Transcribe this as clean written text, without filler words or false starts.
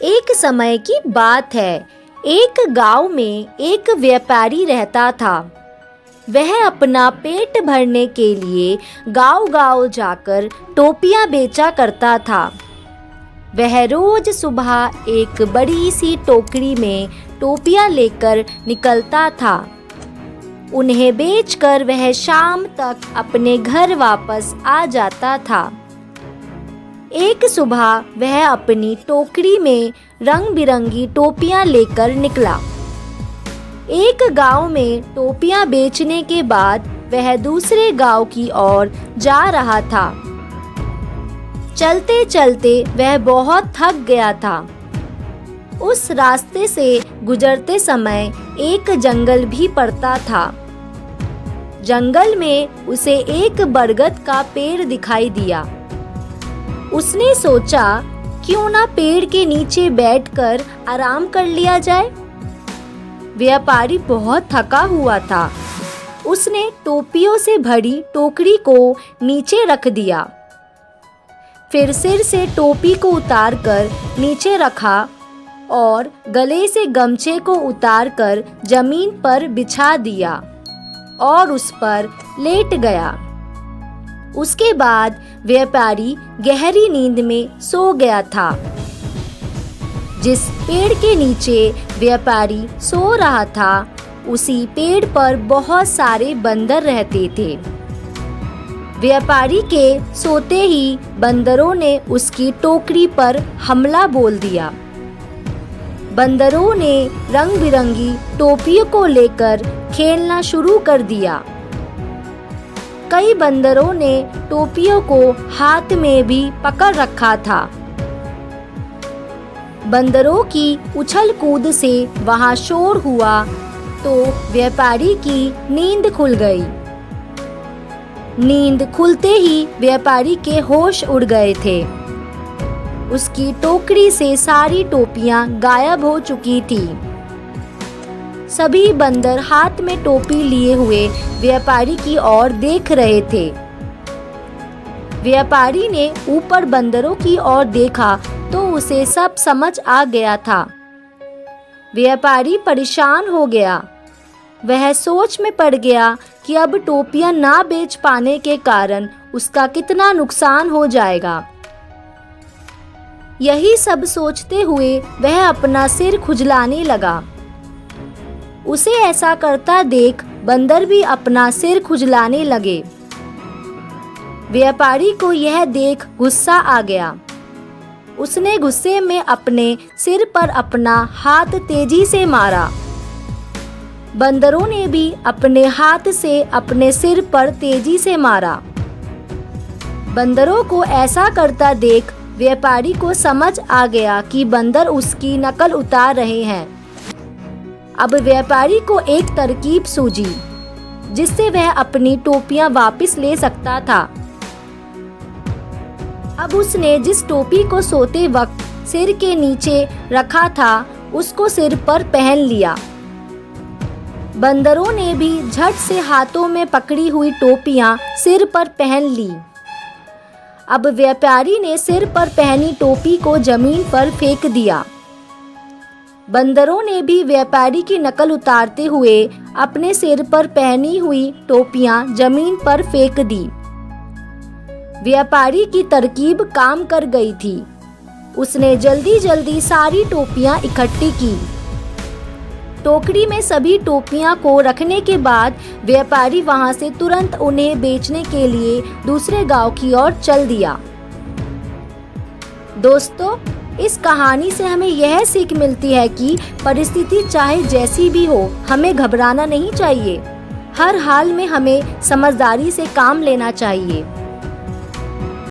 एक समय की बात है। एक गांव में एक व्यापारी रहता था। वह अपना पेट भरने के लिए गांव-गांव जाकर टोपियां बेचा करता था। वह रोज सुबह एक बड़ी सी टोकरी में टोपियां लेकर निकलता था। उन्हें बेचकर वह शाम तक अपने घर वापस आ जाता था। एक सुबह वह अपनी टोकरी में रंग बिरंगी टोपियां लेकर निकला। एक गांव में टोपियां बेचने के बाद वह दूसरे गांव की ओर जा रहा था। चलते चलते वह बहुत थक गया था। उस रास्ते से गुजरते समय एक जंगल भी पड़ता था। जंगल में उसे एक बरगद का पेड़ दिखाई दिया। उसने सोचा, क्यों ना पेड़ के नीचे बैठकर आराम कर लिया जाए। व्यापारी बहुत थका हुआ था। उसने टोपियों से भरी टोकरी को नीचे रख दिया। फिर सिर से टोपी को उतारकर नीचे रखा और गले से गमछे को उतारकर जमीन पर बिछा दिया और उस पर लेट गया। उसके बाद व्यापारी गहरी नींद में सो गया था। जिस पेड़ के नीचे व्यापारी सो रहा था, उसी पेड़ पर बहुत सारे बंदर रहते थे। व्यापारी के सोते ही बंदरों ने उसकी टोकरी पर हमला बोल दिया। बंदरों ने रंग बिरंगी टोपियों को लेकर खेलना शुरू कर दिया। कई बंदरों ने टोपियों को हाथ में भी पकड़ रखा था। बंदरों की उछल कूद से वहां शोर हुआ तो व्यापारी की नींद खुल गई। नींद खुलते ही व्यापारी के होश उड़ गए थे। उसकी टोकरी से सारी टोपियां गायब हो चुकी थी। सभी बंदर हाथ में टोपी लिए हुए व्यापारी की ओर देख रहे थे। व्यापारी ने ऊपर बंदरों की ओर देखा तो उसे सब समझ आ गया था। व्यापारी परेशान हो गया। वह सोच में पड़ गया कि अब टोपियां ना बेच पाने के कारण उसका कितना नुकसान हो जाएगा। यही सब सोचते हुए वह अपना सिर खुजलाने लगा। उसे ऐसा करता देख बंदर भी अपना सिर खुजलाने लगे। व्यापारी को यह देख गुस्सा आ गया। उसने गुस्से में अपने सिर पर अपना हाथ तेजी से मारा। बंदरों ने भी अपने हाथ से अपने सिर पर तेजी से मारा। बंदरों को ऐसा करता देख व्यापारी को समझ आ गया कि बंदर उसकी नकल उतार रहे हैं। अब व्यापारी को एक तरकीब सूझी जिससे वह अपनी टोपियां वापस ले सकता था। अब उसने जिस टोपी को सोते वक्त सिर के नीचे रखा था, उसको सिर पर पहन लिया। बंदरों ने भी झट से हाथों में पकड़ी हुई टोपियां सिर पर पहन ली। अब व्यापारी ने सिर पर पहनी टोपी को जमीन पर फेंक दिया। बंदरों ने भी व्यापारी की नकल उतारते हुए अपने सिर पर पहनी हुई टोपियां जमीन पर फेंक दी। व्यापारी की तरकीब काम कर गई थी। उसने जल्दी जल्दी सारी टोपियां इकट्ठी की। टोकरी में सभी टोपियां को रखने के बाद व्यापारी वहां से तुरंत उन्हें बेचने के लिए दूसरे गांव की ओर चल दिया। दोस्तों, इस कहानी से हमें यह सीख मिलती है कि परिस्थिति चाहे जैसी भी हो, हमें घबराना नहीं चाहिए। हर हाल में हमें समझदारी से काम लेना चाहिए।